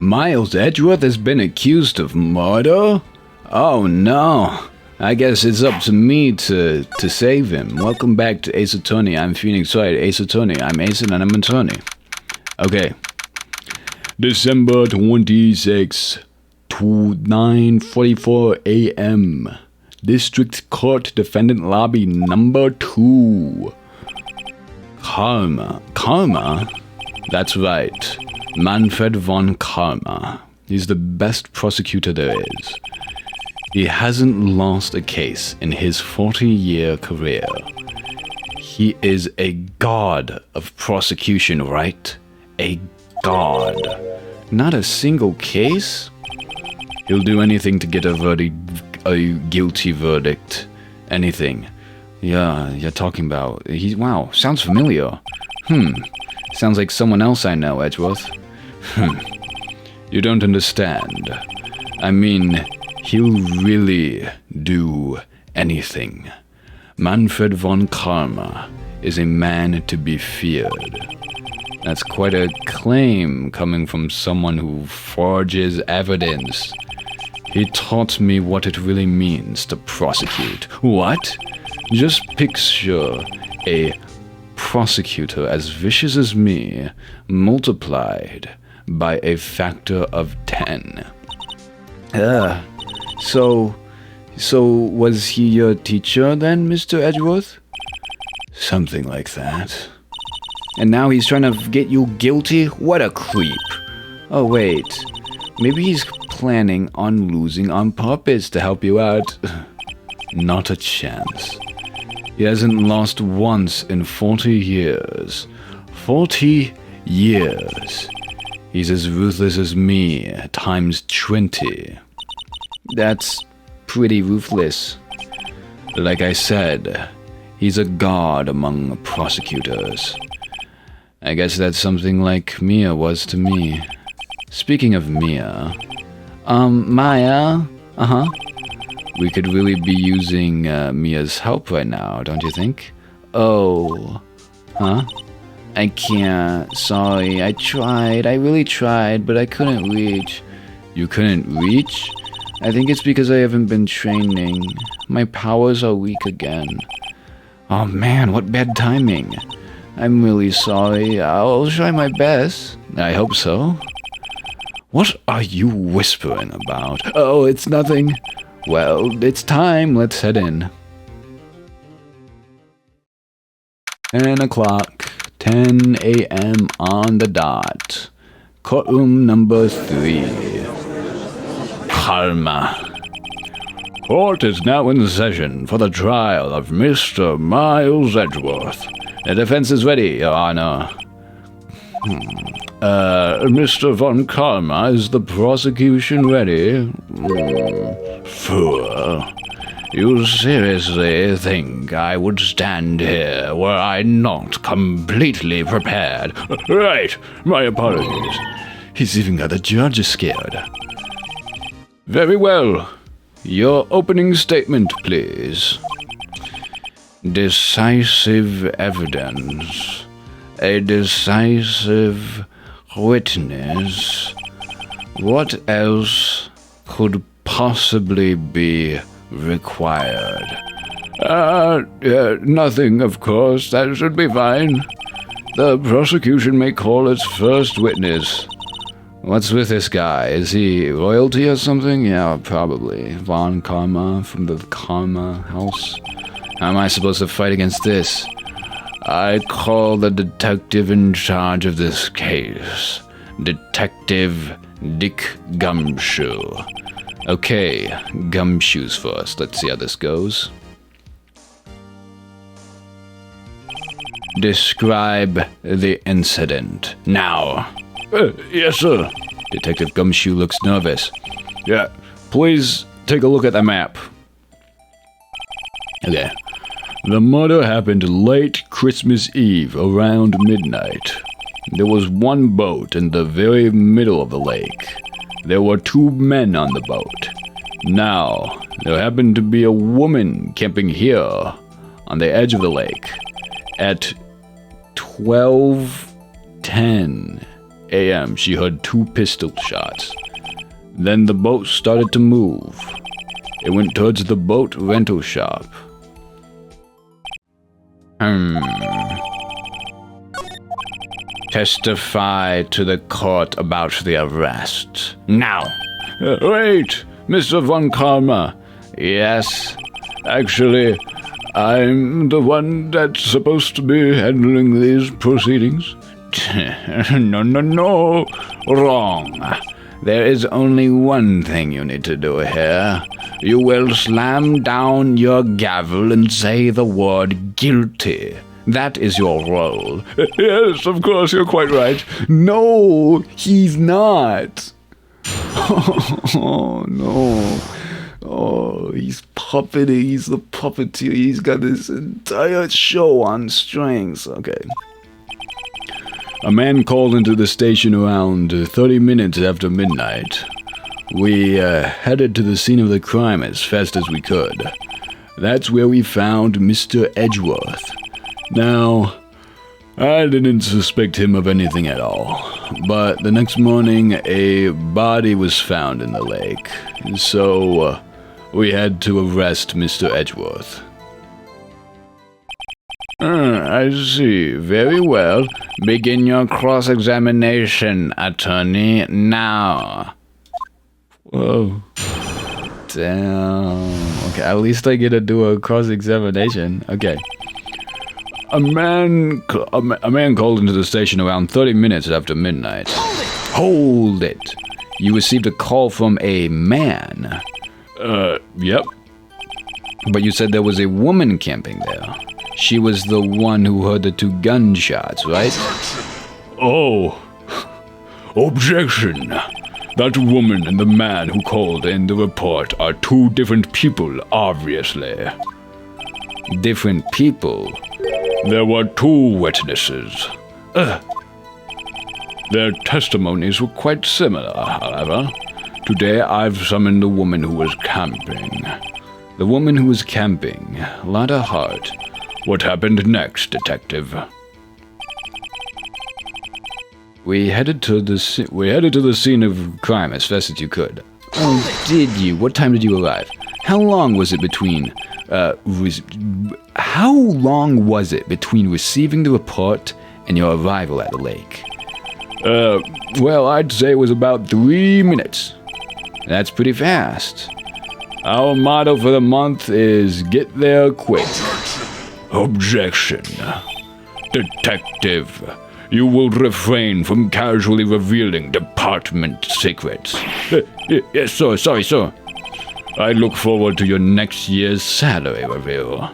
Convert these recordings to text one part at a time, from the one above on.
Miles Edgeworth has been accused of murder? Oh no. I guess it's up to me to save him. Welcome back to Ace Attorney. I'm Phoenix Wright, Ace Attorney. I'm Ace and I'm attorney. Okay. December 26, 9:44 a.m. District Court Defendant Lobby number 2. Karma. Karma? That's right. Manfred Von Karma. He's the best prosecutor there is. He hasn't lost a case in his 40-year career. He is a god of prosecution, right? A god. Not a single case? He'll do anything to get a guilty verdict. Anything. Yeah, you're talking about... Wow, sounds familiar. Sounds like someone else I know, Edgeworth. You don't understand. I mean, he'll really do anything. Manfred Von Karma is a man to be feared. That's quite a claim coming from someone who forges evidence. He taught me what it really means to prosecute. What? Just picture a prosecutor as vicious as me, multiplied by a factor of 10. So was he your teacher then, Mr. Edgeworth? Something like that. And now he's trying to get you guilty? What a creep. Oh wait, maybe he's planning on losing on purpose to help you out. Not a chance. He hasn't lost once in 40 years. 40 years. He's as ruthless as me, times 20. That's pretty ruthless. Like I said, he's a god among prosecutors. I guess that's something like Mia was to me. Speaking of Mia... Maya? We could really be using Mia's help right now, don't you think? Oh. Huh? I can't. Sorry, I tried. I really tried, but I couldn't reach. You couldn't reach? I think it's because I haven't been training. My powers are weak again. Oh man, what bad timing. I'm really sorry. I'll try my best. I hope so. What are you whispering about? Oh, it's nothing. Well, it's time. Let's head in. 10 o'clock. 10 a.m. on the dot. Courtroom number 3. Karma. Court is now in session for the trial of Mr. Miles Edgeworth. The defense is ready, Your Honor. Mr. Von Karma, is the prosecution ready? Fool. You seriously think I would stand here were I not completely prepared? Right, my apologies. He's even got the judge scared. Very well. Your opening statement, please. Decisive evidence. A decisive witness. What else could possibly be required? Nothing, of course. That should be fine. The prosecution may call its first witness. What's with this guy? Is he royalty or something? Yeah, probably. Von Karma from the Karma house. How am I supposed to fight against this? I call the detective in charge of this case. Detective Dick Gumshoe. Okay, Gumshoes first. Let's see how this goes. Describe the incident. Now. Yes, sir. Detective Gumshoe looks nervous. Yeah, please take a look at the map. Okay. The murder happened late Christmas Eve, around midnight. There was one boat in the very middle of the lake. There were 2 men on the boat. Now, there happened to be a woman camping here, on the edge of the lake, at 12:10 a.m., she heard 2 pistol shots. Then the boat started to move. It went towards the boat rental shop. Testify to the court about the arrest. Now! Wait! Mr. Von Karma. Yes? Actually, I'm the one that's supposed to be handling these proceedings. No. Wrong. There is only one thing you need to do here. You will slam down your gavel and say the word guilty. That is your role. Yes, of course, you're quite right. No, he's not. Oh, no. Oh, he's puppeting. He's the puppeteer. He's got this entire show on strings. Okay. A man called into the station around 30 minutes after midnight. We headed to the scene of the crime as fast as we could. That's where we found Mr. Edgeworth. Now, I didn't suspect him of anything at all, but the next morning a body was found in the lake, so we had to arrest Mr. Edgeworth. I see. Very well. Begin your cross-examination, attorney, now. Whoa. Damn. Okay, at least I get to do a cross-examination. Okay. A man called into the station around 30 minutes after midnight. Hold it! You received a call from a man. Yep. But you said there was a woman camping there. She was the one who heard the 2 gunshots, right? Oh. Objection. That woman and the man who called in the report are 2 different people, obviously. Different people? There were 2 witnesses. Their testimonies were quite similar, however. Today I've summoned the woman who was camping. The woman who was camping, Lotta Hart. What happened next, detective? We headed to the scene of crime as fast as you could. Oh, did you? What time did you arrive? How long was it between receiving the report and your arrival at the lake? Well, I'd say it was about 3 minutes. That's pretty fast. Our motto for the month is get there quick. Objection. Detective, you will refrain from casually revealing department secrets. Yes, sir. Sorry, sir. I look forward to your next year's salary review.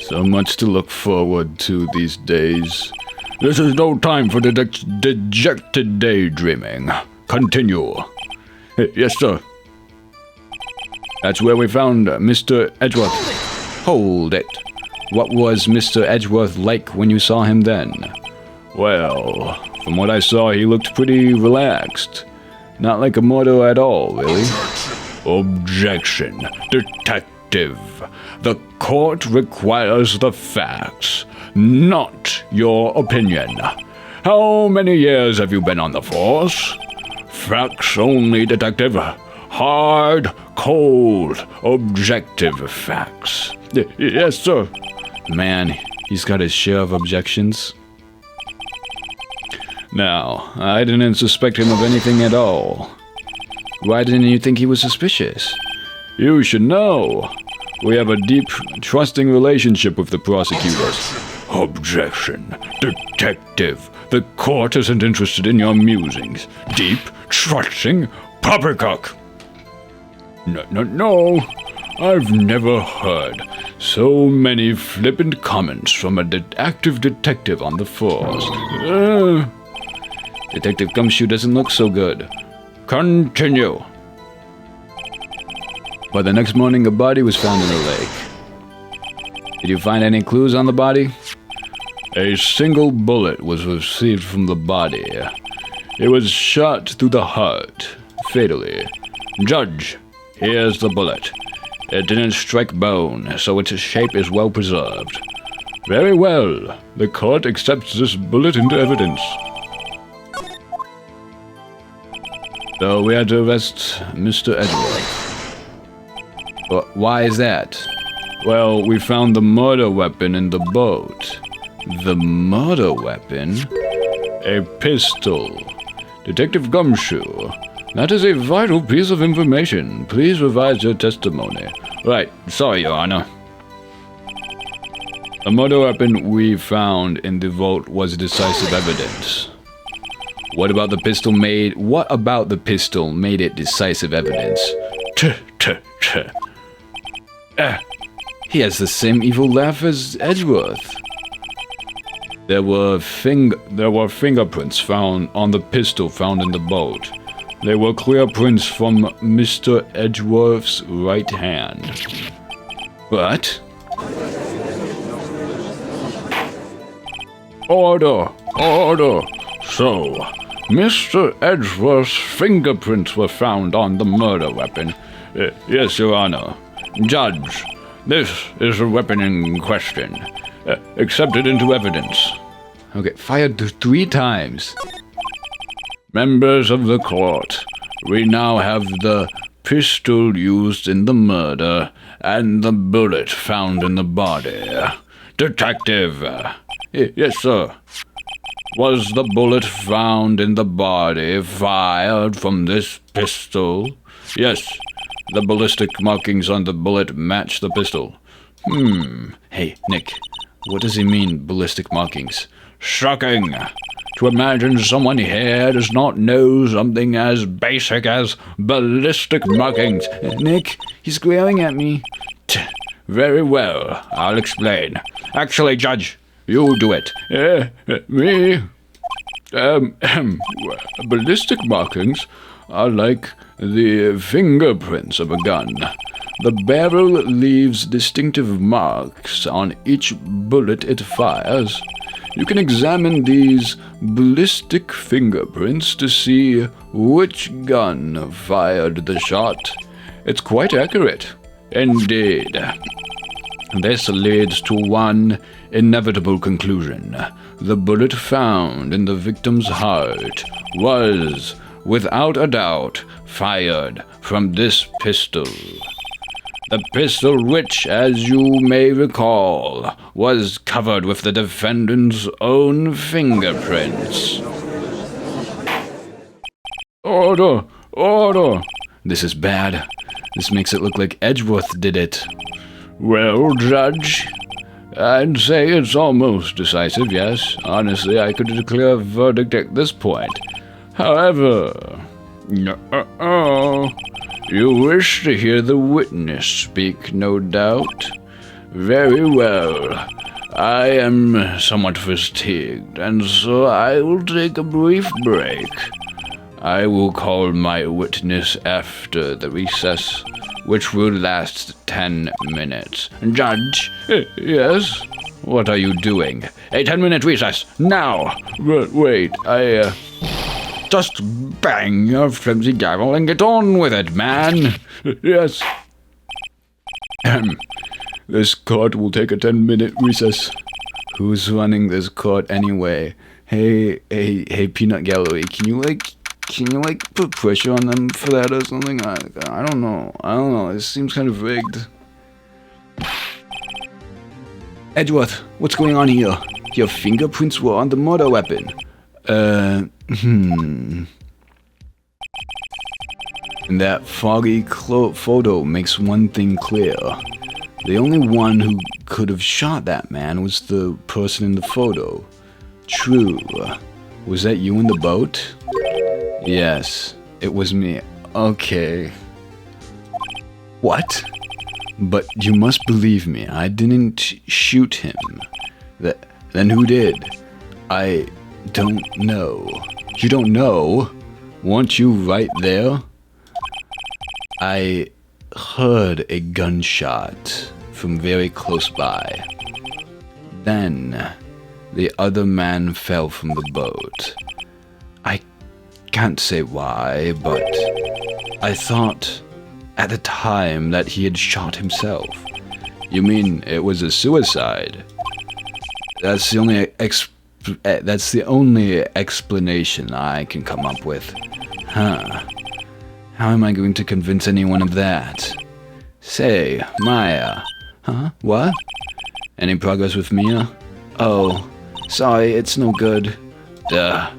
So much to look forward to these days. This is no time for dejected daydreaming. Continue. Yes, sir. That's where we found Mr. Edgeworth. Hold it. What was Mr. Edgeworth like when you saw him then? Well, from what I saw, he looked pretty relaxed. Not like a murderer at all, really. Objection. Detective. The court requires the facts, not your opinion. How many years have you been on the force? Facts only, detective. Hard, cold, objective facts. Yes, sir. Man, he's got his share of objections. Now, I didn't suspect him of anything at all. Why didn't you think he was suspicious? You should know. We have a deep, trusting relationship with the prosecutors. Objection. Detective, the court isn't interested in your musings. Deep, trusting, poppycock. No. I've never heard so many flippant comments from an active detective on the force. Detective Gumshoe doesn't look so good. Continue. But the next morning, a body was found in the lake. Did you find any clues on the body? A single bullet was received from the body. It was shot through the heart, fatally. Judge, here's the bullet. It didn't strike bone, so its shape is well preserved. Very well. The court accepts this bullet into evidence. So we had to arrest Mr. Edgeworth. Why is that? Well, we found the murder weapon in the boat. The murder weapon? A pistol. Detective Gumshoe. That is a vital piece of information. Please revise your testimony. Right, sorry, Your Honor. The murder weapon we found in the vault was decisive evidence. What about the pistol made it decisive evidence? He has the same evil laugh as Edgeworth. There were fingerprints found on the pistol found in the boat. They were clear prints from Mr. Edgeworth's right hand. What? Order! Order! So, Mr. Edgeworth's fingerprints were found on the murder weapon. Yes, Your Honor. Judge, this is the weapon in question. Accepted into evidence. Okay, fired 3 times. Members of the court, we now have the pistol used in the murder and the bullet found in the body. Detective! Yes, sir. Was the bullet found in the body fired from this pistol? Yes. The ballistic markings on the bullet match the pistol. Hey, Nick. What does he mean, ballistic markings? Shocking! To imagine someone here does not know something as basic as ballistic markings. Nick, he's glaring at me. Very well, I'll explain. Actually, Judge, you do it. Me? Ballistic markings are like the fingerprints of a gun. The barrel leaves distinctive marks on each bullet it fires. You can examine these ballistic fingerprints to see which gun fired the shot. It's quite accurate. Indeed. This leads to one inevitable conclusion. The bullet found in the victim's heart was, without a doubt, fired from this pistol. The pistol which, as you may recall, was covered with the defendant's own fingerprints. Order! Order! This is bad. This makes it look like Edgeworth did it. Well, Judge, I'd say it's almost decisive, yes. Honestly, I could declare a verdict at this point. However... You wish to hear the witness speak, no doubt? Very well. I am somewhat fatigued, and so I will take a brief break. I will call my witness after the recess, which will last 10 minutes. Judge? Yes? What are you doing? A 10-minute recess, now! Wait, Just bang your flimsy gavel and get on with it, man! Yes. This court will take a 10-minute recess. Who's running this court anyway? Hey, Peanut Gallery, can you put pressure on them for that or something? I don't know. It seems kind of rigged. Edgeworth, what's going on here? Your fingerprints were on the murder weapon. And that foggy photo makes one thing clear. The only one who could have shot that man was the person in the photo. True. Was that you in the boat? Yes, it was me. Okay. What? But you must believe me, I didn't shoot him. Then who did? I don't know. You don't know? Weren't you right there? I heard a gunshot from very close by. Then, the other man fell from the boat. I can't say why, but I thought at the time that he had shot himself. You mean it was a suicide? That's the only explanation I can come up with. Huh. How am I going to convince anyone of that? Say, Maya. Huh? What? Any progress with Mia? Oh, sorry, it's no good. Duh.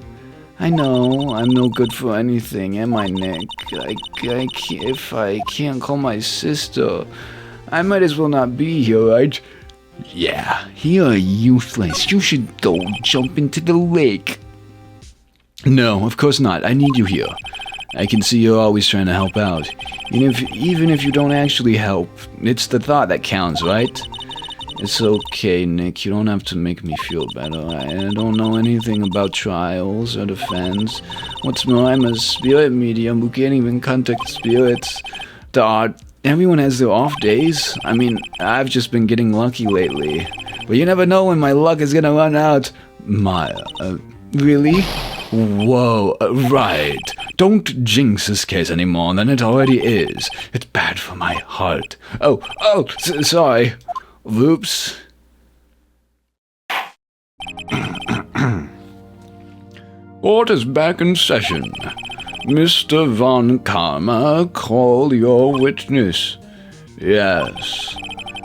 I know, I'm no good for anything, am I, Nick? If I can't call my sister, I might as well not be here, right? Yeah, you're useless. You should go jump into the lake. No, of course not. I need you here. I can see you're always trying to help out. Even if you don't actually help, it's the thought that counts, right? It's okay, Nick. You don't have to make me feel better. I don't know anything about trials or defense. What's more, I'm a spirit medium who can't even contact spirits. Everyone has their off days. I mean, I've just been getting lucky lately. But you never know when my luck is gonna run out. Maya, really? Whoa, right. Don't jinx this case any more than it already is. It's bad for my heart. Sorry. Whoops. Court is back in session. Mr. Von Karma, call your witness. Yes.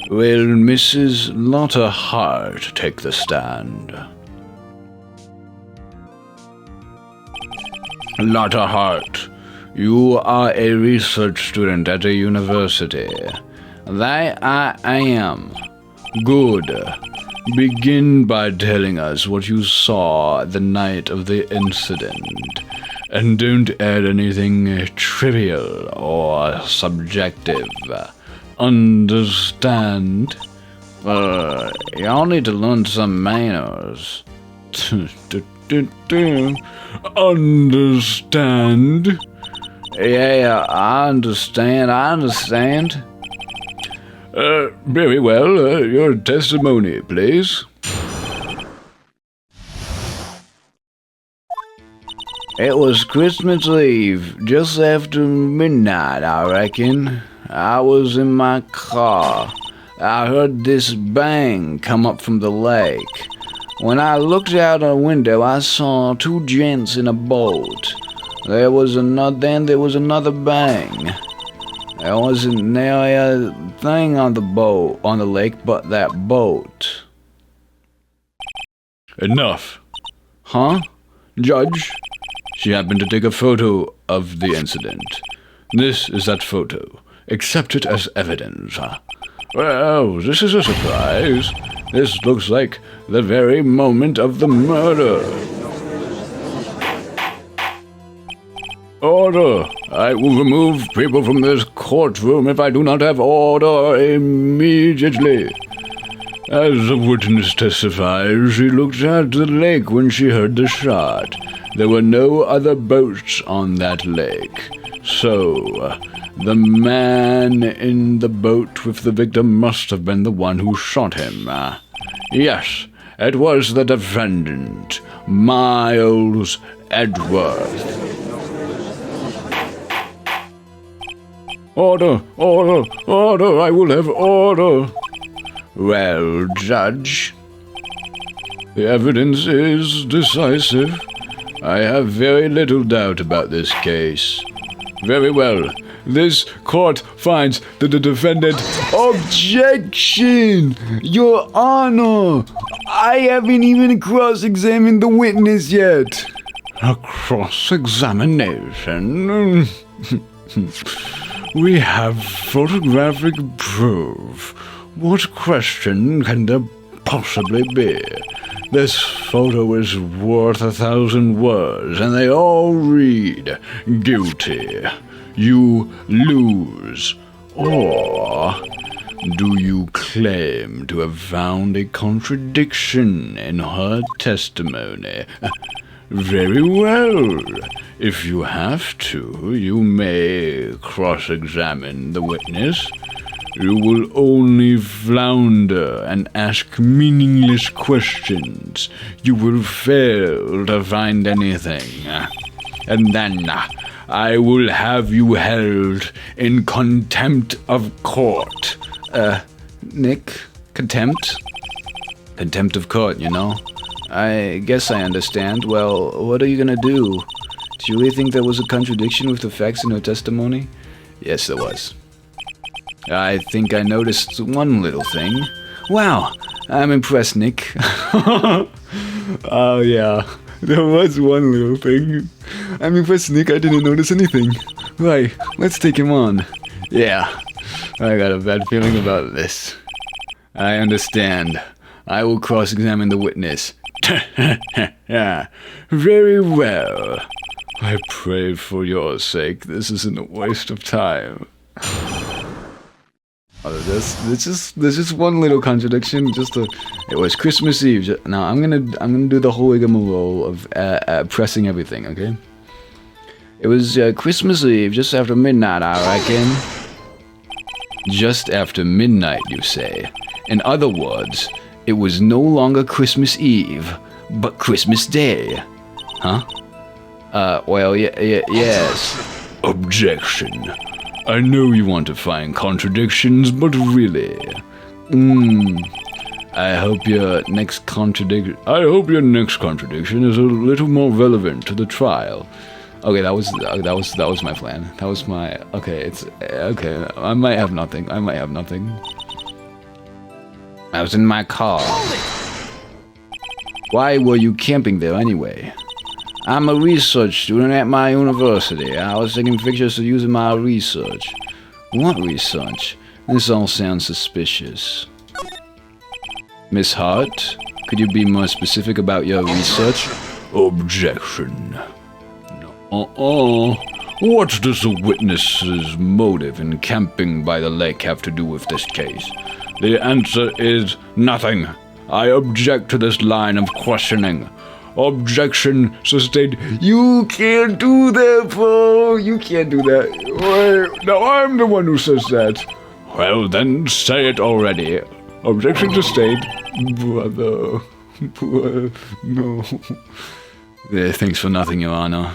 Will Mrs. Lotta Hart take the stand? Lotta Hart, you are a research student at a university. That I am. Good. Begin by telling us what you saw the night of the incident. And don't add anything trivial or subjective. Understand? Y'all need to learn some manners. Understand? Yeah, I understand. Very well. Your testimony, please. It was Christmas Eve, just after midnight, I reckon. I was in my car. I heard this bang come up from the lake. When I looked out a window, I saw two gents in a boat. Then there was another bang. There wasn't a thing on the lake, but that boat. Enough. Huh? Judge? She happened to take a photo of the incident. This is that photo. Accept it as evidence. Well, this is a surprise. This looks like the very moment of the murder. Order! I will remove people from this courtroom if I do not have order immediately. As the witness testifies, she looked at the lake when she heard the shot. There were no other boats on that lake. So, the man in the boat with the victim must have been the one who shot him. Yes, it was the defendant, Miles Edgeworth. Order! I will have order! Well, Judge, the evidence is decisive. I have very little doubt about this case. Very well. This court finds that the defendant... Objection! Your Honor! I haven't even cross-examined the witness yet. A cross-examination? We have photographic proof. What question can there possibly be? This photo is worth 1,000 words, and they all read, guilty. You lose. Or do you claim to have found a contradiction in her testimony? Very well. If you have to, you may cross-examine the witness. You will only flounder and ask meaningless questions. You will fail to find anything. And then I will have you held in contempt of court. Nick? Contempt? Contempt of court, you know? I guess I understand. Well, what are you gonna do? Do you really think there was a contradiction with the facts in her testimony? Yes, there was. I think I noticed one little thing. Wow, I'm impressed, Nick. Oh, yeah. There was one little thing. I'm impressed, Nick. I didn't notice anything. Right, let's take him on. Yeah, I got a bad feeling about this. I understand. I will cross-examine the witness. Yeah, very well. I pray for your sake this isn't a waste of time. Oh, there's just one little contradiction. It was Christmas Eve. Now I'm gonna do the whole rigmarole of pressing everything. Okay. It was Christmas Eve, just after midnight, I reckon. Just after midnight, you say. In other words, it was no longer Christmas Eve, but Christmas Day. Huh? Well, yes. Objection. I know you want to find contradictions, but really... I hope your next contradiction is a little more relevant to the trial. Okay, that was my plan. That was my... Okay, okay, I might have nothing. I was in my car. Why were you camping there anyway? I'm a research student at my university. I was taking pictures to use in my research. What research? This all sounds suspicious. Miss Hart, could you be more specific about your research? Objection. What does the witness's motive in camping by the lake have to do with this case? The answer is nothing. I object to this line of questioning. Objection sustained. You can't do that, bro. You can't do that. Wait, no, I'm the one who says that. Well, then say it already. Objection sustained. Brother. No. Thanks for nothing, Your Honor.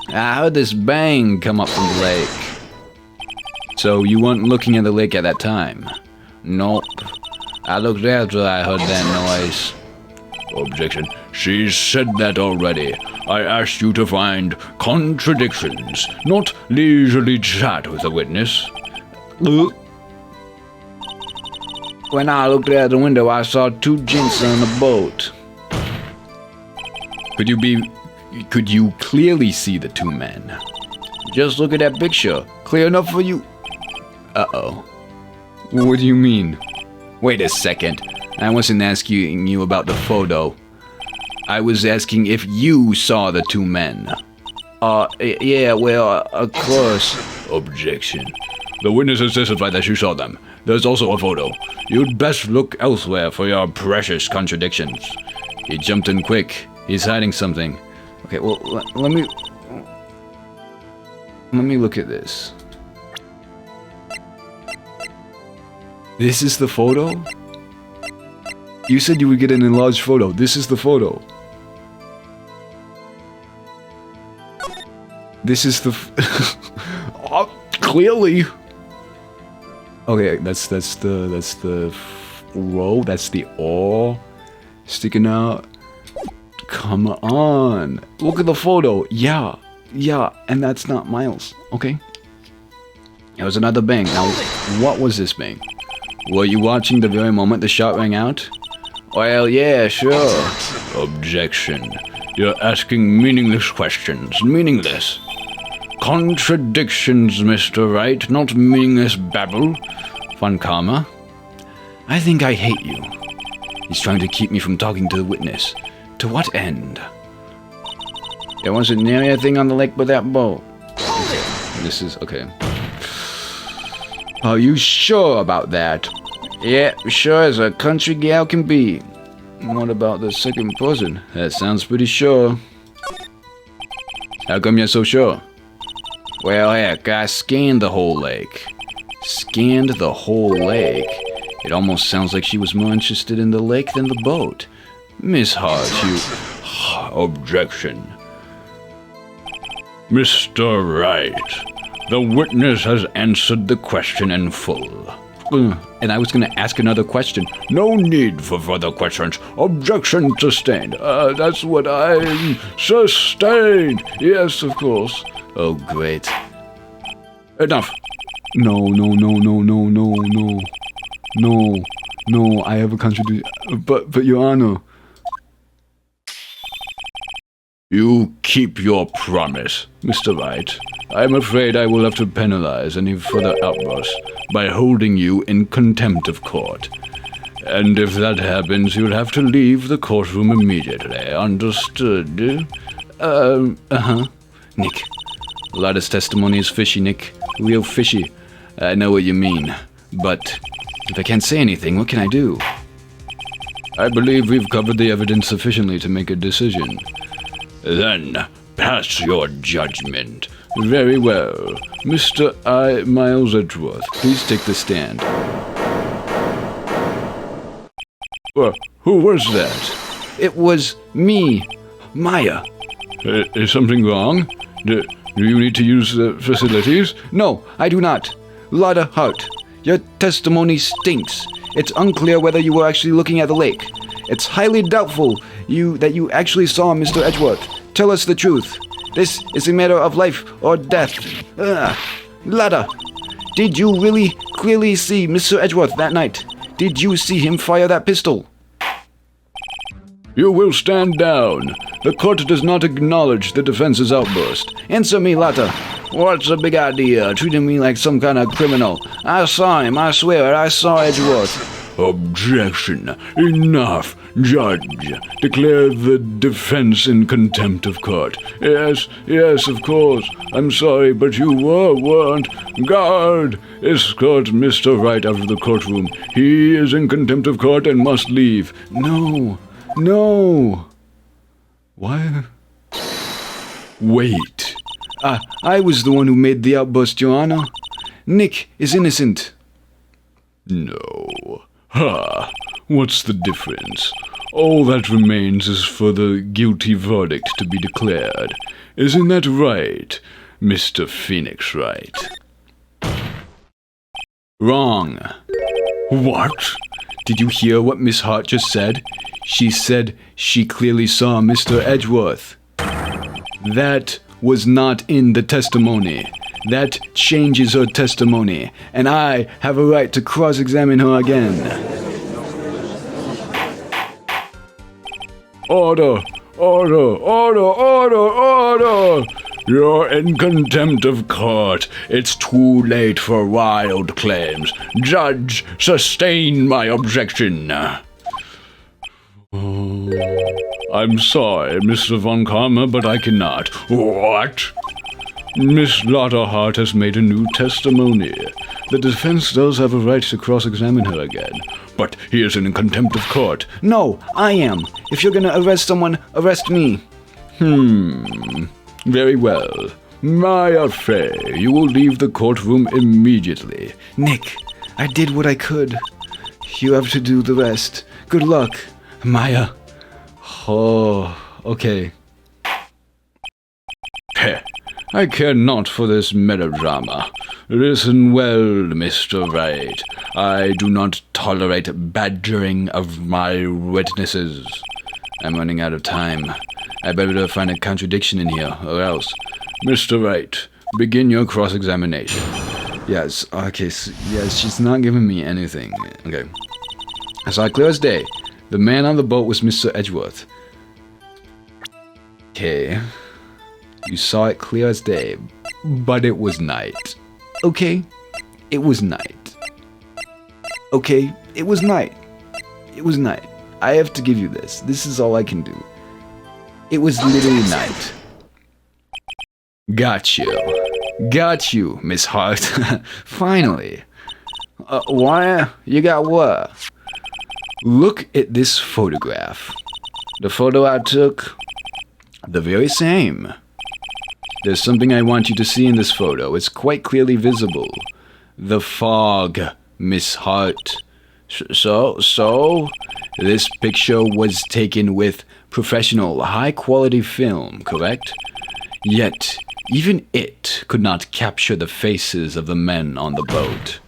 I heard this bang come up from the lake. So you weren't looking at the lake at that time? Nope. I looked after I heard that noise. Objection. She said that already. I asked you to find contradictions, not leisurely chat with the witness. When I looked out the window, I saw two gents on a boat. Could you clearly see the two men? Just look at that picture. Clear enough for you? Uh-oh. What do you mean? Wait a second. I wasn't asking you about the photo. I was asking if you saw the two men. Yeah, well, of course. Objection. The witness has testified that you saw them. There's also a photo. You'd best look elsewhere for your precious contradictions. He jumped in quick. He's hiding something. Okay, well, let me look at this. This is the photo? You said you would get an enlarged photo. This is the photo. This is the clearly. Okay, that's the row. That's the O sticking out. Come on, look at the photo. Yeah, and that's not Miles. Okay. It was another bang. Now, what was this bang? Were you watching the very moment the shot rang out? Well, yeah, sure. Objection. You're asking meaningless questions. Meaningless. Contradictions, Mr. Wright, not meaningless babble. Von Karma. I think I hate you. He's trying to keep me from talking to the witness. To what end? There wasn't nearly a thing on the lake but that boat. Okay, this is... okay. Are you sure about that? Yeah, sure as a country gal can be. What about the second person? That sounds pretty sure. How come you're so sure? Well, heck, I scanned the whole lake. Scanned the whole lake? It almost sounds like she was more interested in the lake than the boat. Miss Hart, you... Objection. Mr. Wright, the witness has answered the question in full. And I was going to ask another question. No need for further questions. Objection sustained. That's what I sustained. Yes, of course. Oh, great. Enough. No, I have a contradiction. But Your Honor. You keep your promise, Mr. Wright. I'm afraid I will have to penalize any further outbursts by holding you in contempt of court. And if that happens, you'll have to leave the courtroom immediately. Understood? Nick, Lotta's testimony is fishy, Nick. Real fishy. I know what you mean. But if I can't say anything, what can I do? I believe we've covered the evidence sufficiently to make a decision. Then, pass your judgment. Very well. Mr. Miles Edgeworth, please take the stand. Who was that? It was me, Maya. Is something wrong? Do you need to use the facilities? No, I do not. Lotta Hart, your testimony stinks. It's unclear whether you were actually looking at the lake. It's highly doubtful that you actually saw Mr. Edgeworth. Tell us the truth. This is a matter of life or death. Lotta, did you really clearly see Mr. Edgeworth that night? Did you see him fire that pistol? You will stand down. The court does not acknowledge the defense's outburst. Answer me, Lotta. What's the big idea, treating me like some kind of criminal? I saw him, I swear, I saw Edgeworth. Objection. Enough. Judge, declare the defense in contempt of court. Yes, of course. I'm sorry, but you weren't. Guard, escort Mr. Wright out of the courtroom. He is in contempt of court and must leave. No. What? Wait. I was the one who made the outburst, Your Honor. Nick is innocent. No. What's the difference? All that remains is for the guilty verdict to be declared. Isn't that right, Mr. Phoenix Wright? Wrong. What? Did you hear what Miss Hart just said? She said she clearly saw Mr. Edgeworth. That was not in the testimony. That changes her testimony, and I have a right to cross-examine her again. Order! You're in contempt of court. It's too late for wild claims. Judge, sustain my objection. I'm sorry, Mr. Von Karma, but I cannot. What? Miss Lotta Hart has made a new testimony. The defense does have a right to cross-examine her again, but he is in contempt of court. No, I am. If you're gonna arrest someone, arrest me. Very well. My affair. You will leave the courtroom immediately. Nick, I did what I could. You have to do the rest. Good luck, Maya. Oh, okay. I care not for this melodrama. Listen well, Mr. Wright. I do not tolerate badgering of my witnesses. I'm running out of time. I better find a contradiction in here, or else. Mr. Wright, begin your cross-examination. Yes, okay, yes, she's not giving me anything. Okay. I saw it clear as day. The man on the boat was Mr. Edgeworth. Okay. You saw it clear as day, but it was night. Okay, it was night. Okay, it was night. It was night. I have to give you this. This is all I can do. It was literally night. Got you, Miss Hart. Finally. Why? You got what? Look at this photograph. The photo I took, the very same. There's something I want you to see in this photo. It's quite clearly visible. The fog, Miss Hart. So? This picture was taken with professional, high-quality film, correct? Yet, even it could not capture the faces of the men on the boat.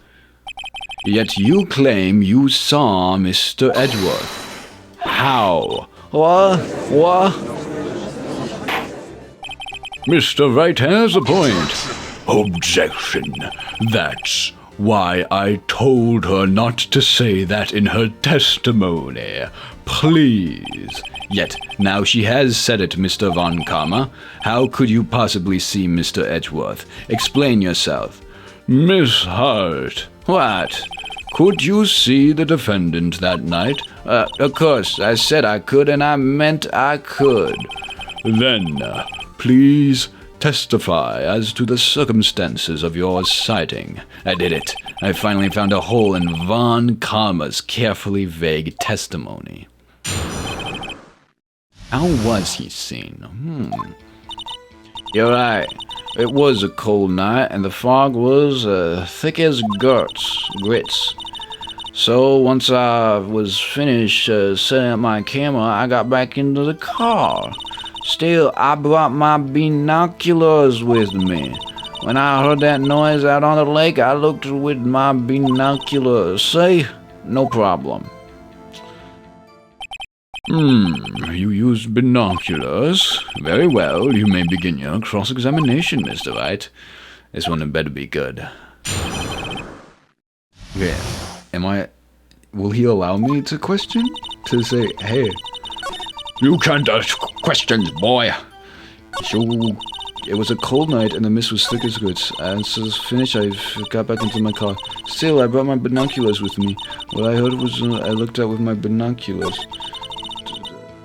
Yet you claim you saw Mr. Edgeworth. How? What? Mr. Wright has a point. Objection. That's why I told her not to say that in her testimony. Please. Yet, now she has said it, Mr. Von Karma. How could you possibly see Mr. Edgeworth? Explain yourself. Miss Hart. What? Could you see the defendant that night? Of course. I said I could, and I meant I could. Then, please testify as to the circumstances of your sighting. I did it. I finally found a hole in Von Karma's carefully vague testimony. How was he seen? You're right. It was a cold night, and the fog was thick as grits. So once I was finished setting up my camera, I got back into the car. Still, I brought my binoculars with me. When I heard that noise out on the lake, I looked with my binoculars. See? No problem. You used binoculars. Very well, you may begin your cross-examination, Mr. Wright. This one had better be good. Okay, will he allow me to question? To say, hey... You can't ask questions, boy. So, it was a cold night and the mist was thick as grits. As I was finished, I got back into my car. Still, I brought my binoculars with me. What I heard was I looked out with my binoculars.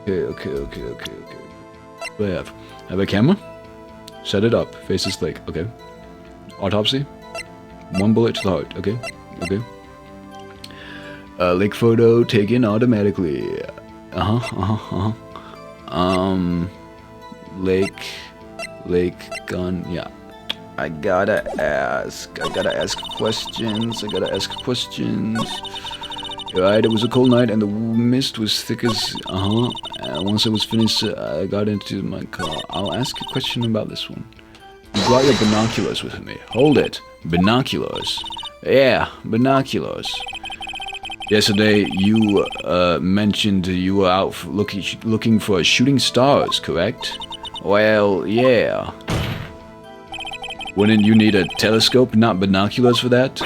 Okay. What do I have? I have a camera. Set it up. Face this lake. Okay. Autopsy. 1 bullet to the heart. Okay. Lake photo taken automatically. Lake gun. Yeah. I gotta ask questions. Right, it was a cold night and the mist was thick as... once it was finished, I got into my car. I'll ask a question about this one. You brought your binoculars with me. Hold it. Binoculars. Yeah, binoculars. Yesterday, you mentioned you were out looking for shooting stars, correct? Well, yeah. Wouldn't you need a telescope, not binoculars for that?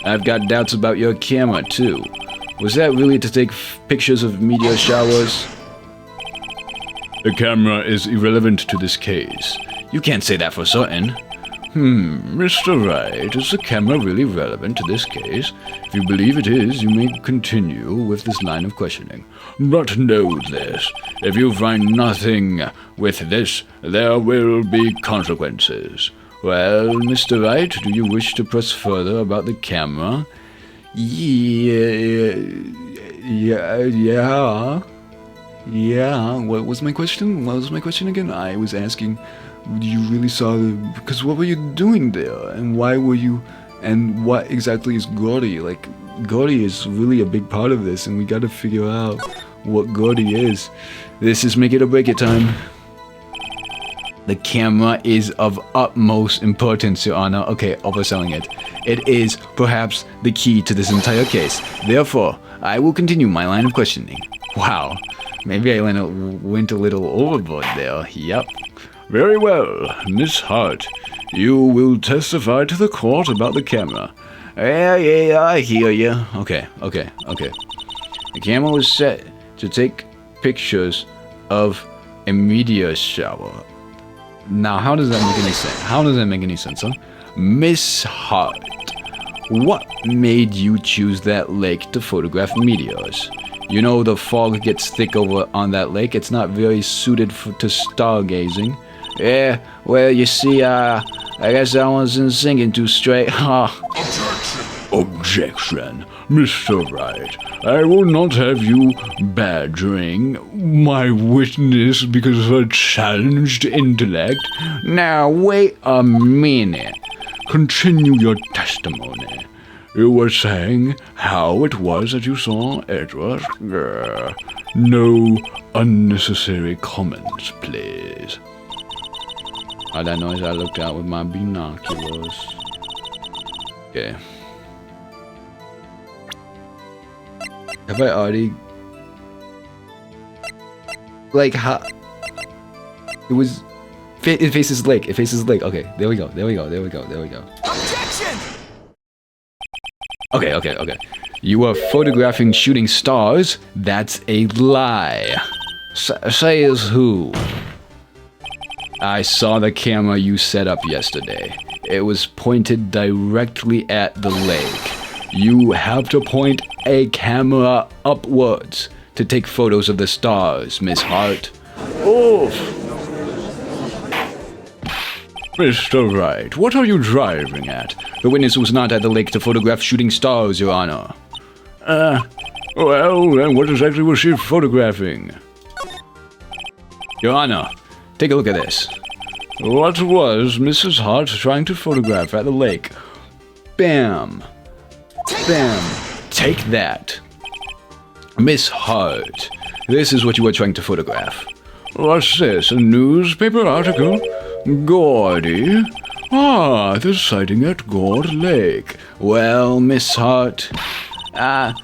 I've got doubts about your camera, too. Was that really to take pictures of meteor showers? The camera is irrelevant to this case. You can't say that for certain. Mr. Wright, is the camera really relevant to this case? If you believe it is, you may continue with this line of questioning. But know this, if you find nothing with this, there will be consequences. Well, Mr. Wright, do you wish to press further about the camera? Yeah. What was my question? What was my question again? I was asking, you really saw because what were you doing there? And why were you, and what exactly is Gordy? Like, Gordy is really a big part of this, and we gotta figure out what Gordy is. This is make it or break it time. The camera is of utmost importance, Your Honor. Okay, overselling it. It is, perhaps, the key to this entire case. Therefore, I will continue my line of questioning. Wow, maybe I went a little overboard there. Yep. Very well, Miss Hart. You will testify to the court about the camera. Yeah, I hear you. Okay. The camera was set to take pictures of a meteor shower. Now, how does that make any sense? Huh? Miss Hart, what made you choose that lake to photograph meteors? You know the fog gets thick over on that lake. It's not very suited to stargazing. Yeah, well, you see, I guess I wasn't singing too straight. Objection. Mr. Wright, I will not have you badgering my witness because of her challenged intellect. Now, wait a minute. Continue your testimony. You were saying how it was that you saw Edgeworth. No unnecessary comments, please. All that noise, I looked out with my binoculars. Okay. Have I already... Like, how... It was... It faces lake. It faces lake. Okay, there we go. There we go. There we go. There we go. Objection! Okay, okay, okay. You are photographing shooting stars? That's a lie. Say as who? I saw the camera you set up yesterday. It was pointed directly at the lake. You have to point a camera upwards to take photos of the stars, Miss Hart. Oof! Mr. Wright, what are you driving at? The witness was not at the lake to photograph shooting stars, Your Honor. Well, then what exactly was she photographing? Your Honor, take a look at this. What was Mrs. Hart trying to photograph at the lake? Bam. Bam. Take that. Miss Hart, this is what you were trying to photograph. What's this, a newspaper article? Gordy? Ah, the sighting at Gord Lake. Well, Miss Hart, I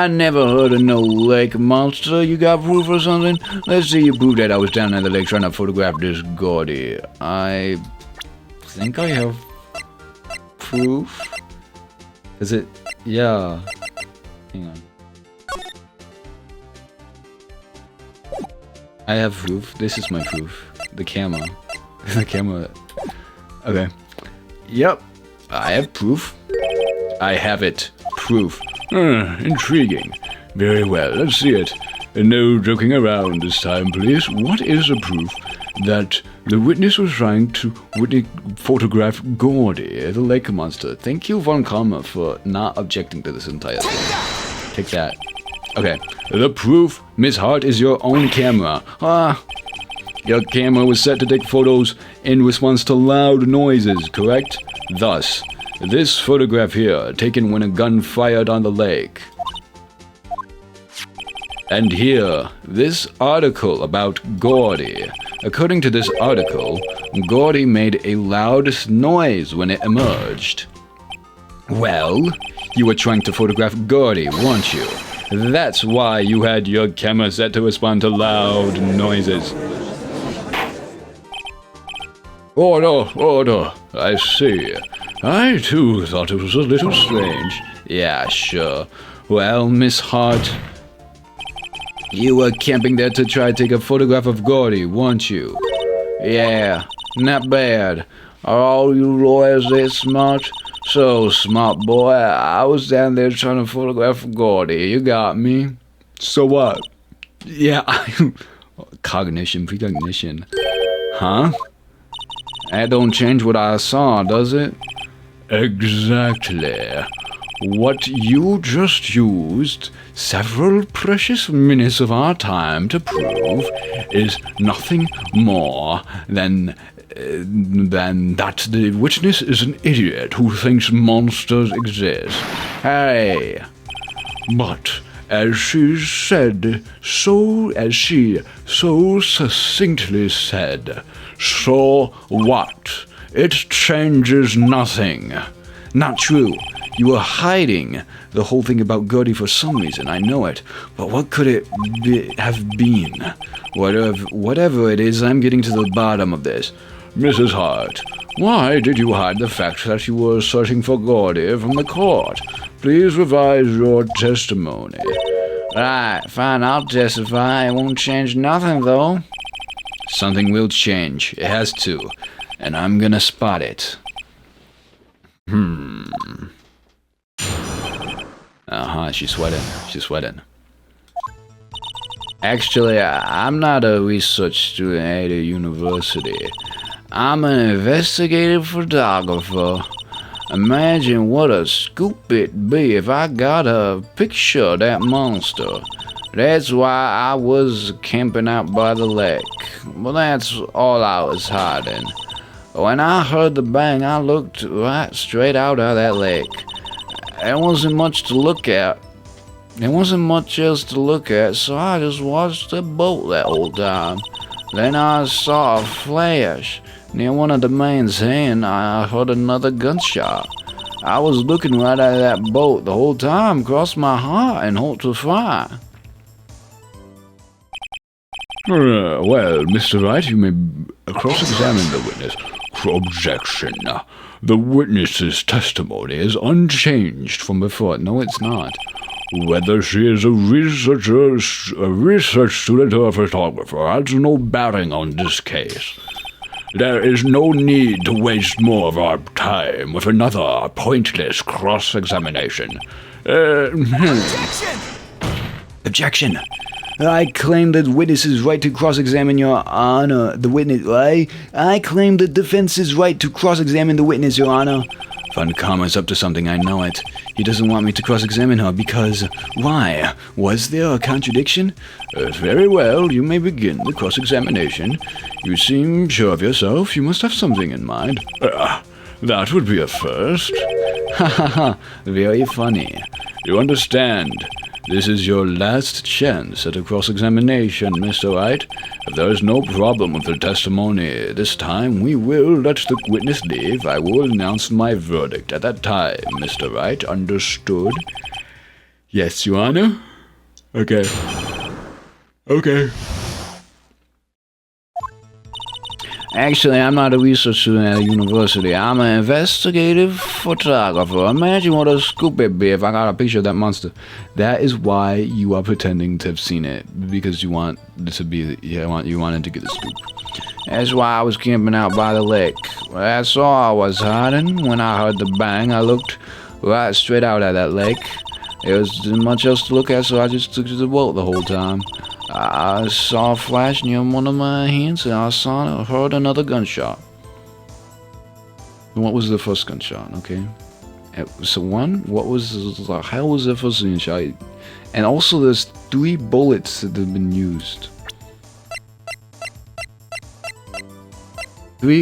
never heard of no lake monster. You got proof or something? Let's see you prove that I was down at the lake trying to photograph this Gordy. I think I have proof. Is it? Yeah. Hang on. I have proof. This is my proof. The camera. The camera. Okay. Yep. I have proof. I have it. Proof. Intriguing. Very well, let's see it. No joking around this time, please. What is the proof that the witness was trying to photograph Gordy, the lake monster? Thank you, Von Karma, for not objecting to this entire thing. Take that. Okay. The proof, Miss Hart, is your own camera. Your camera was set to take photos in response to loud noises, correct? Thus, this photograph here, taken when a gun fired on the lake. And here, this article about Gordy. According to this article, Gordy made a loud noise when it emerged. Well, you were trying to photograph Gordy, weren't you? That's why you had your camera set to respond to loud noises. Order, order, I see. I too thought it was a little strange. Yeah, sure. Well, Miss Hart, you were camping there to try to take a photograph of Gordy, weren't you? Yeah, not bad. Are all you lawyers that smart? So smart, boy. I was down there trying to photograph Gordy. You got me. So what? Yeah, cognition, precognition. Huh? That don't change what I saw, does it? Exactly. What you just used several precious minutes of our time to prove is nothing more than that the witness is an idiot who thinks monsters exist. Hey. But as she so succinctly said, so what? It changes nothing. Not true. You were hiding the whole thing about Gordy for some reason, I know it. But what could it have been? Whatever it is, I'm getting to the bottom of this. Mrs. Hart, why did you hide the fact that you were searching for Gordy from the court? Please revise your testimony. Right, fine, I'll testify. It won't change nothing, though. Something will change. It has to. And I'm gonna spot it. She's sweating. She's sweating. Actually, I'm not a research student at a university. I'm an investigative photographer. Imagine what a scoop it'd be if I got a picture of that monster. That's why I was camping out by the lake. Well, that's all I was hiding. When I heard the bang, I looked right straight out of that lake. There wasn't much to look at. There wasn't much else to look at, so I just watched the boat that whole time. Then I saw a flash. Near one of the men's hand, I heard another gunshot. I was looking right at that boat the whole time. Cross my heart and hope to fly. Well, Mr. Wright, you may cross-examine the witness. Objection. The witness's testimony is unchanged from before. No, it's not. Whether she is a research student or a photographer has no bearing on this case. There is no need to waste more of our time with another pointless cross-examination. Objection! Objection! I claim the witness's right to cross-examine, Your Honor. The witness, I claim the defense's right to cross-examine the witness, Your Honor. Von Karma's up to something, I know it. He doesn't want me to cross-examine her because... Why? Was there a contradiction? Very well, you may begin the cross-examination. You seem sure of yourself. You must have something in mind. That would be a first. Ha ha ha, very funny. You understand. This is your last chance at a cross-examination, Mr. Wright. If there is no problem with the testimony this time, we will let the witness leave. I will announce my verdict at that time, Mr. Wright. Understood? Yes, Your Honor. Okay. Okay. Actually, I'm not a research student at a university. I'm an investigative photographer. Imagine what a scoop it'd be if I got a picture of that monster. That is why you are pretending to have seen it, because you want this to be. You wanted to get the scoop. That's why I was camping out by the lake. That's all I was hiding. When I heard the bang, I looked right straight out at that lake. There wasn't much else to look at, so I just took to the boat the whole time. I saw a flash near one of my hands, and I heard another gunshot. What was the first gunshot? Okay, so what was the hell was the first gunshot? And also, there's 3 bullets that have been used.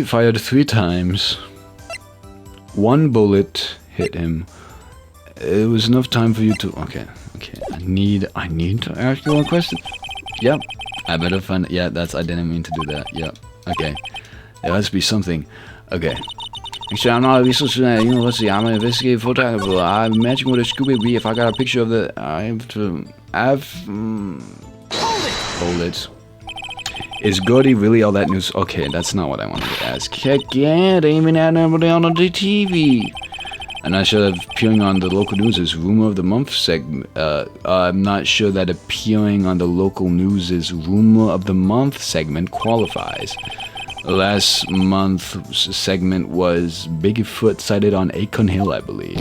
Fired 3 times. 1 bullet hit him. It was enough time for you to. Okay. I need to ask you one question. Yep. I better find it. Yeah, I didn't mean to do that. Yep. Okay. There has to be something. Okay. Actually, I'm not a research student at university. I'm an investigative photographer. I imagine what a scoop would be if I got a picture of the. Hold it. Is Gordy really all that news? Okay, that's not what I wanted to ask. Heck yeah, they even had nobody on the TV. I'm not sure that appearing on the local news is Rumor of the Month segment. I'm not sure that appearing on the local news is Rumor of the Month segment qualifies. Last month's segment was Bigfoot sighted on Acorn Hill, I believe.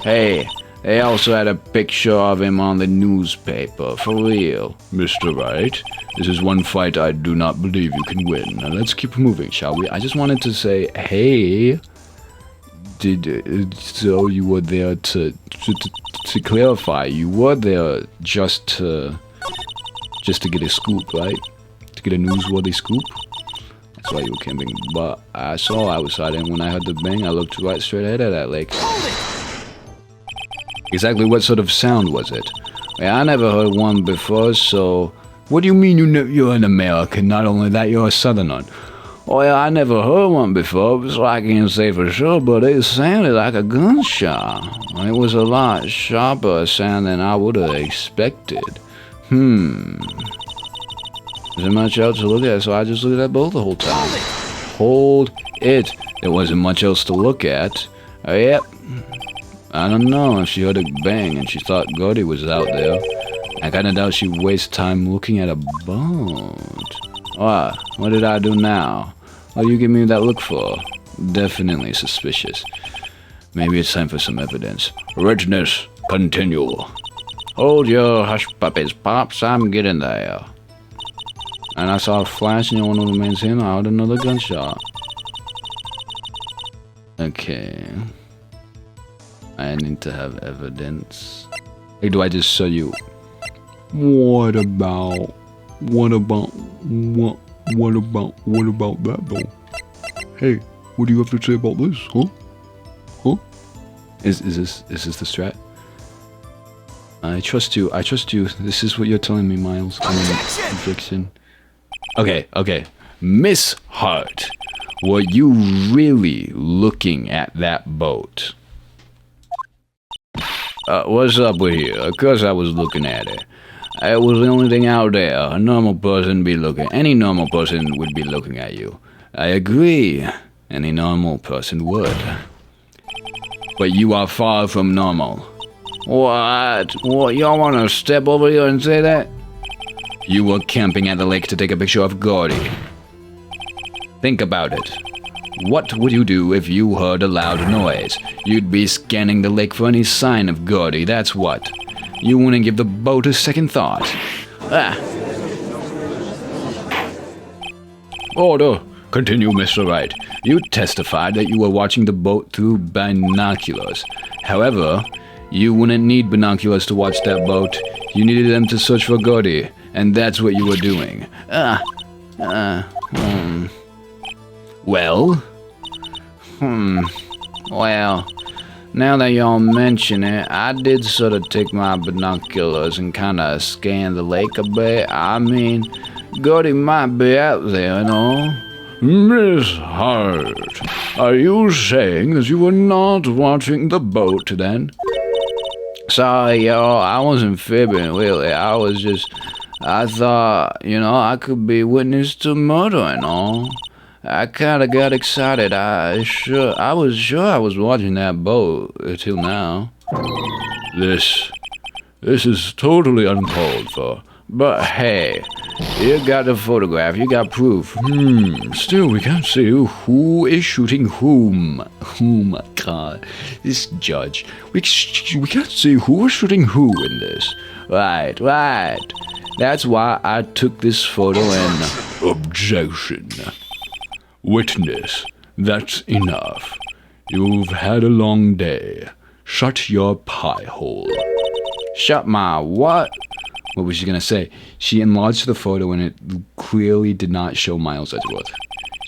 Hey, they also had a picture of him on the newspaper, for real. Mr. Wright, this is one fight I do not believe you can win. Now let's keep moving, shall we? I just wanted to say, hey... So you were there to clarify, you were there just to get a scoop, right? To get a newsworthy scoop? That's why you were camping. But I saw outside, and when I heard the bang, I looked right straight ahead of that lake. Exactly what sort of sound was it? Well, I never heard one before, so... What do you mean you're an American? Not only that, you're a Southerner. Oh yeah, I never heard one before, so I can't say for sure, but it sounded like a gunshot. It was a lot sharper sound than I would have expected. There's much else to look at, so I just looked at both the whole time. Hold it. There wasn't much else to look at. Yep. I don't know if she heard a bang and she thought Gordy was out there. I kinda doubt she'd waste time looking at a boat. What did I do now? What do you give me that look for? Definitely suspicious. Maybe it's time for some evidence. Witness, continue. Hold your hush puppies, Pops. I'm getting there. And I saw a flash near one of the man's hand. I heard another gunshot. Okay. I need to have evidence. Hey, do I just show you? What about that though? Hey, what do you have to say about this, huh? Is this the strat? I trust you. This is what you're telling me, Miles. Objection. Okay. Miss Hart, were you really looking at that boat? What's up with you? Of course I was looking at it. It was the only thing out there. A normal person be looking. Any normal person would be looking at you. I agree. Any normal person would. But you are far from normal. What? What? Y'all want to step over here and say that? You were camping at the lake to take a picture of Gordy. Think about it. What would you do if you heard a loud noise? You'd be scanning the lake for any sign of Gordy, that's what. You wouldn't give the boat a second thought. Order. Continue, Mr. Wright. You testified that you were watching the boat through binoculars. However, you wouldn't need binoculars to watch that boat. You needed them to search for Gordy, and that's what you were doing. Well? Well, now that y'all mention it, I did sort of take my binoculars and kinda scan the lake a bit. I mean, Gordy might be out there and all. Miss Hart, are you saying that you were not watching the boat then? Sorry, y'all, I wasn't fibbing, really. I thought, I could be witness to murder and all. I kinda got excited. I was sure I was watching that boat until now. This is totally uncalled for. But hey, you got the photograph, you got proof. Still we can't see who is shooting whom. Oh my god, this judge. We can't see who is shooting who in this. Right. That's why I took this photo and... Objection. Witness, that's enough. You've had a long day. Shut your pie hole. Shut my what? What was she gonna say? She enlarged the photo and it clearly did not show Miles Edgeworth.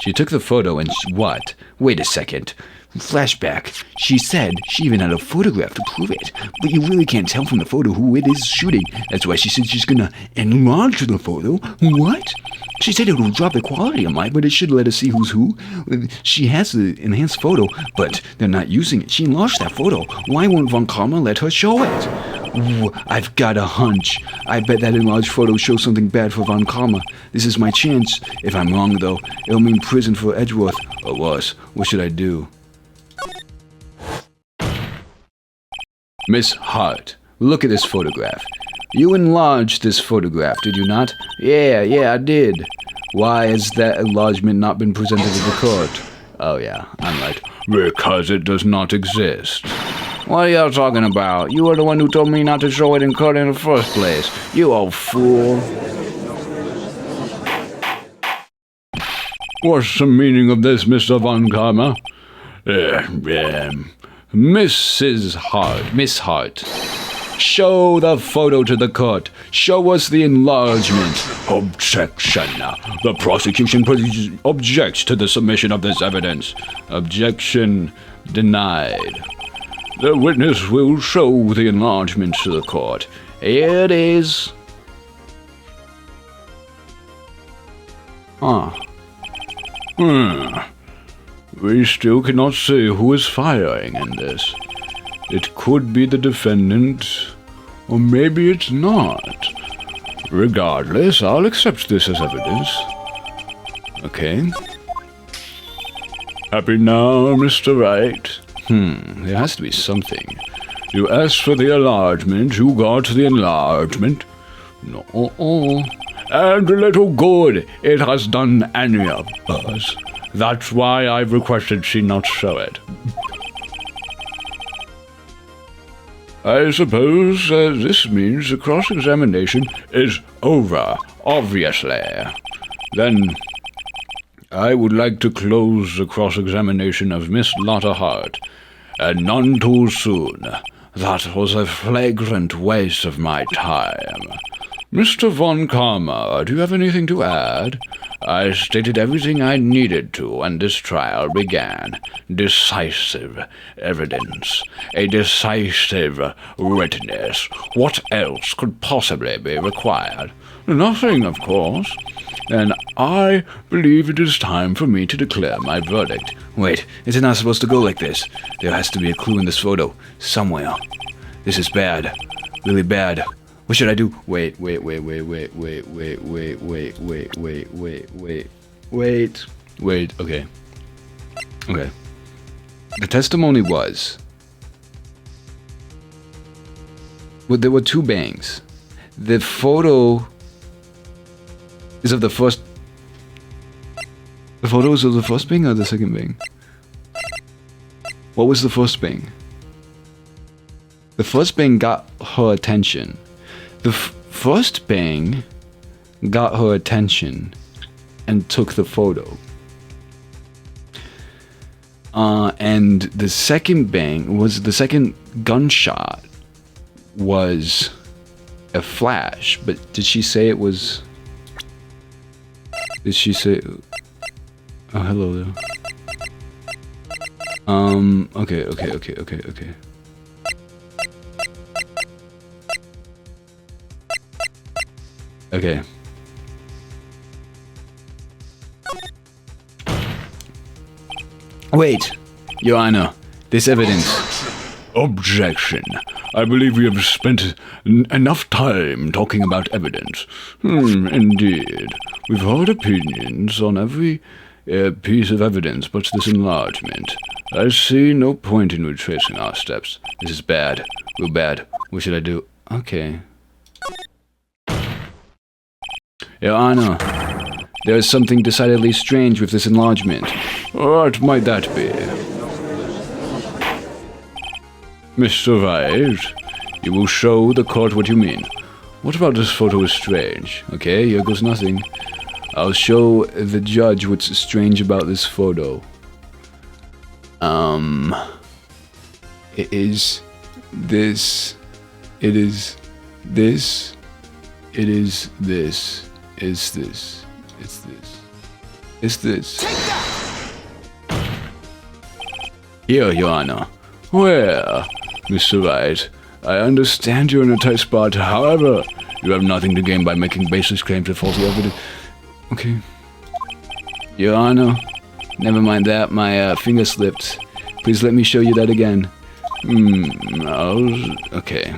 She took the photo and what? Wait a second. Flashback. She said she even had a photograph to prove it, but you really can't tell from the photo who it is shooting. That's why she said she's gonna enlarge the photo. What? She said it will drop the quality of mine, but it should let us see who's who. She has the enhanced photo, but they're not using it. She enlarged that photo. Why won't Von Karma let her show it? Ooh, I've got a hunch. I bet that enlarged photo shows something bad for Von Karma. This is my chance. If I'm wrong, though, it'll mean prison for Edgeworth. Or worse, what should I do? Miss Hart, look at this photograph. You enlarged this photograph, did you not? Yeah, I did. Why has that enlargement not been presented to the court? Oh yeah, I'm right. Because it does not exist. What are y'all talking about? You were the one who told me not to show it in court in the first place. You old fool. What's the meaning of this, Mr. Von Karma? Mrs. Hart, Miss Hart. Show the photo to the court. Show us the enlargement. Objection. The prosecution objects to the submission of this evidence. Objection denied. The witness will show the enlargement to the court. Here it is. We still cannot say who is firing in this. It could be the defendant, or maybe it's not. Regardless, I'll accept this as evidence. Okay. Happy now, Mr. Wright? There has to be something. You asked for the enlargement, you got the enlargement. No. And a little good it has done any of us. That's why I've requested she not show it. I suppose this means the cross-examination is over, obviously. Then, I would like to close the cross-examination of Miss Lotta Hart, and none too soon. That was a flagrant waste of my time. Mr. Von Karma, do you have anything to add? I stated everything I needed to, and this trial began. Decisive evidence. A decisive witness. What else could possibly be required? Nothing, of course. And I believe it is time for me to declare my verdict. Wait, it's not supposed to go like this. There has to be a clue in this photo. Somewhere. This is bad. Really bad. What should I do? Wait. Wait. Okay. Okay. The testimony was... Well, there were two bangs. The photo is of the first... The photo is of the first bang or the second bang? What was the first bang? The first bang got her attention. The first bang got her attention and took the photo. And the second bang was the second gunshot was a flash, but did she say it was... Did she say... Oh, hello there. Okay. Okay. Wait, Your Honor, this evidence... Objection. I believe we have spent enough time talking about evidence. Indeed. We've heard opinions on every piece of evidence but this enlargement. I see no point in retracing our steps. This is bad. Real bad. What should I do? Okay. Your Honor, there is something decidedly strange with this enlargement. What might that be? Mr. Wright, you will show the court what you mean. What about this photo is strange? Okay, here goes nothing. I'll show the judge what's strange about this photo. It is this. It is this. It is this. It's this. It's this. It's this. Here, Your Honor. Where? Mr. Wright, I understand you're in a tight spot. However, you have nothing to gain by making baseless claims of faulty evidence. Okay. Your Honor, never mind that. My finger slipped. Please let me show you that again. Okay.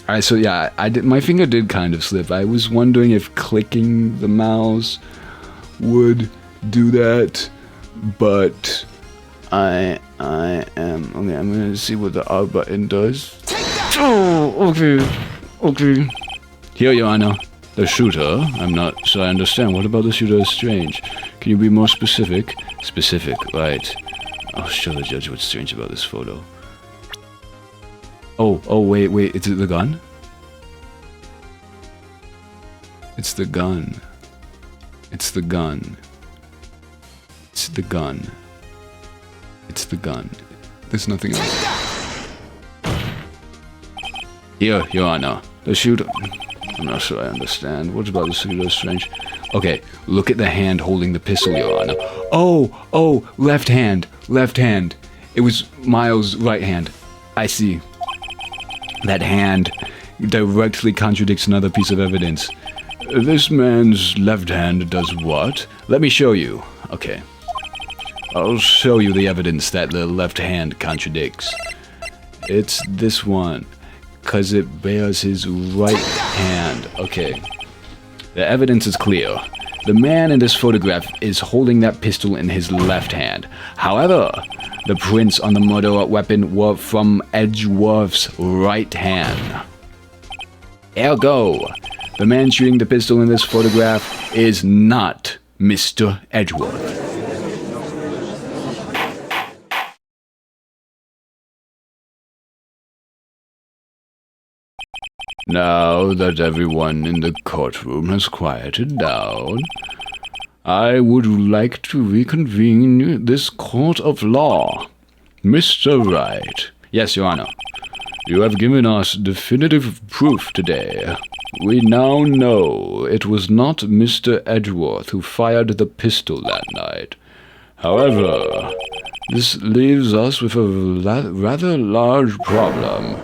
Alright, so yeah, my finger did kind of slip. I was wondering if clicking the mouse would do that, but I am... Okay, I'm gonna see what the R button does. Oh, okay. Here, Your Honor. The shooter? I'm not sure I understand. What about the shooter is strange? Can you be more specific? Specific, right. I'll show the judge what's strange about this photo. Oh, wait, is it the gun? It's the gun. It's the gun. It's the gun. It's the gun. There's nothing else. Here, Your Honor. The shooter... I'm not sure I understand. What about the shooter is strange? Okay, look at the hand holding the pistol, Your Honor. Oh, left hand. It was Miles' right hand. I see. That hand directly contradicts another piece of evidence. This man's left hand does what? Let me show you. Okay. I'll show you the evidence that the left hand contradicts. It's this one, because it bears his right hand. Okay. The evidence is clear. The man in this photograph is holding that pistol in his left hand. However, the prints on the murder weapon were from Edgeworth's right hand. Ergo, the man shooting the pistol in this photograph is not Mr. Edgeworth. Now that everyone in the courtroom has quieted down, I would like to reconvene this court of law. Mr. Wright. Yes, Your Honor. You have given us definitive proof today. We now know it was not Mr. Edgeworth who fired the pistol that night. However, this leaves us with a rather large problem.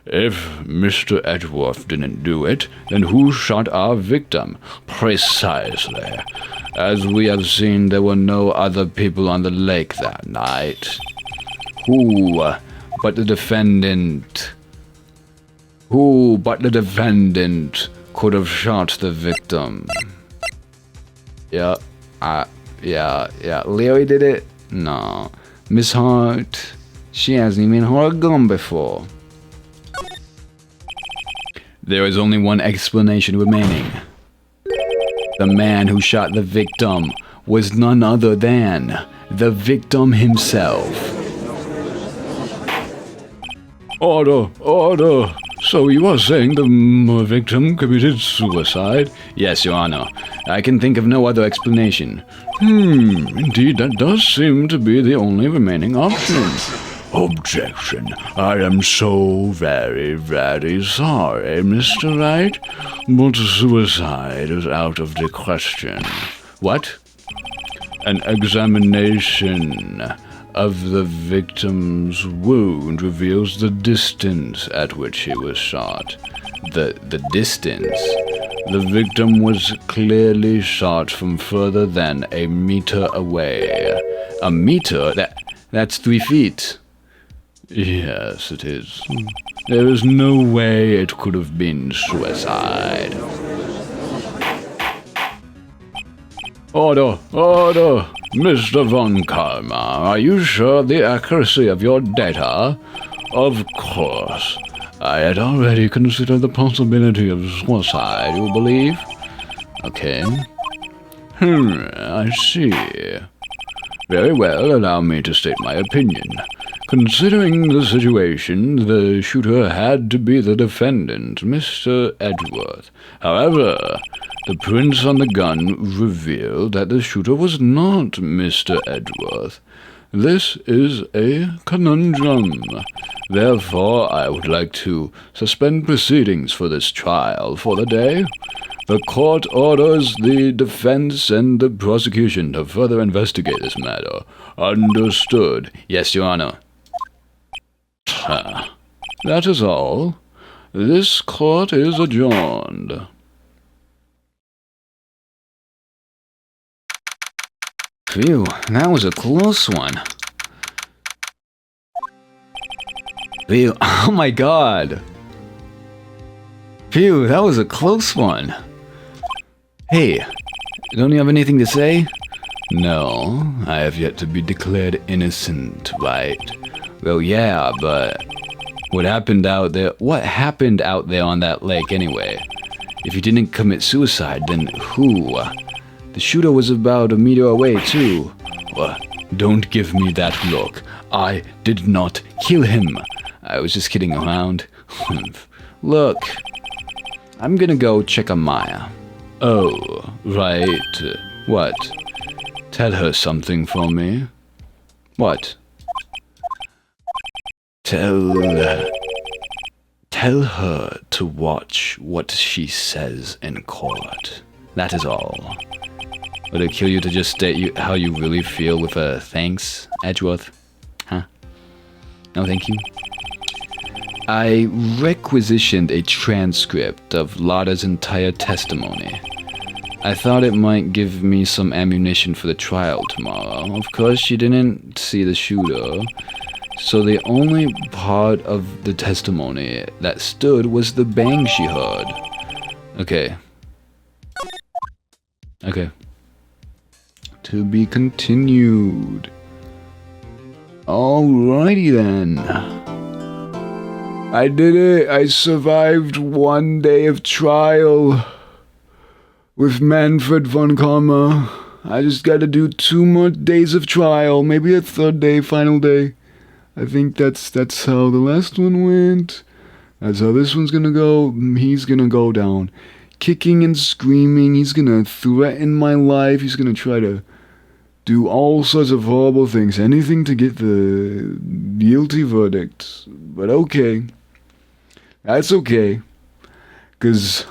If Mr. Edgeworth didn't do it, then who shot our victim? Precisely. As we have seen, there were no other people on the lake that night. Who but the defendant Who but the defendant could have shot the victim? Yeah, Leary did it? No. Miss Hart, she hasn't even heard a gun before. There is only one explanation remaining. The man who shot the victim was none other than the victim himself. Order, order. So you are saying the victim committed suicide? Yes, Your Honor. I can think of no other explanation. Indeed, that does seem to be the only remaining option. Objection. I am so very, very sorry, Mr. Wright, but suicide is out of the question. What? An examination of the victim's wound reveals the distance at which he was shot. The distance? The victim was clearly shot from further than a meter away. A meter? That's 3 feet. Yes, it is. There is no way it could have been suicide. Order, order! Mr. Von Karma, are you sure of the accuracy of your data? Of course. I had already considered the possibility of suicide, you believe? Okay. I see. Very well, allow me to state my opinion. Considering the situation, the shooter had to be the defendant, Mr. Edgeworth. However, the prints on the gun reveal that the shooter was not Mr. Edgeworth. This is a conundrum. Therefore, I would like to suspend proceedings for this trial for the day. The court orders the defense and the prosecution to further investigate this matter. Understood. Yes, Your Honor. That is all. This court is adjourned. Phew, that was a close one. Phew, oh my god. Phew, that was a close one. Hey, don't you have anything to say? No, I have yet to be declared innocent, right? Well, yeah, but what happened out there on that lake anyway? If you didn't commit suicide, then who? The shooter was about a meter away, too. Don't give me that look. I did not kill him. I was just kidding around. Look, I'm gonna go check on Maya. Oh, right. What? Tell her something for me. What? Tell her to watch what she says in court. That is all. Would it kill you to just state how you really feel with a thanks, Edgeworth? Huh? No, thank you. I requisitioned a transcript of Lotta's entire testimony. I thought it might give me some ammunition for the trial tomorrow. Of course, she didn't see the shooter, so the only part of the testimony that stood was the bang she heard. Okay. Okay. To be continued. Alrighty then. I did it. I survived 1 day of trial with Manfred Von Karma. I just gotta do 2 more days of trial, maybe a 3rd day, final day. I think that's how the last one went. That's how this one's gonna go. He's gonna go down kicking and screaming. He's gonna threaten my life. He's gonna try to do all sorts of horrible things. Anything to get the guilty verdict. But okay. That's okay. 'Cause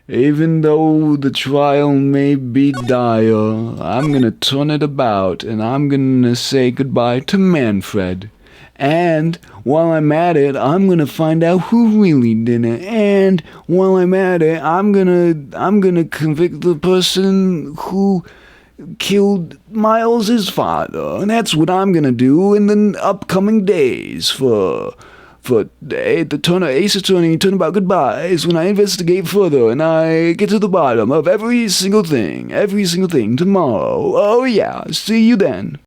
even though the trial may be dire, I'm gonna turn it about and I'm gonna say goodbye to Manfred. And while I'm at it, I'm gonna find out who really did it. And while I'm at it, I'm gonna convict the person who killed Miles' father. And that's what I'm gonna do in the upcoming days for for the Ace Attorney Turnabout Goodbyes when I investigate further and I get to the bottom of every single thing tomorrow. Oh yeah, see you then.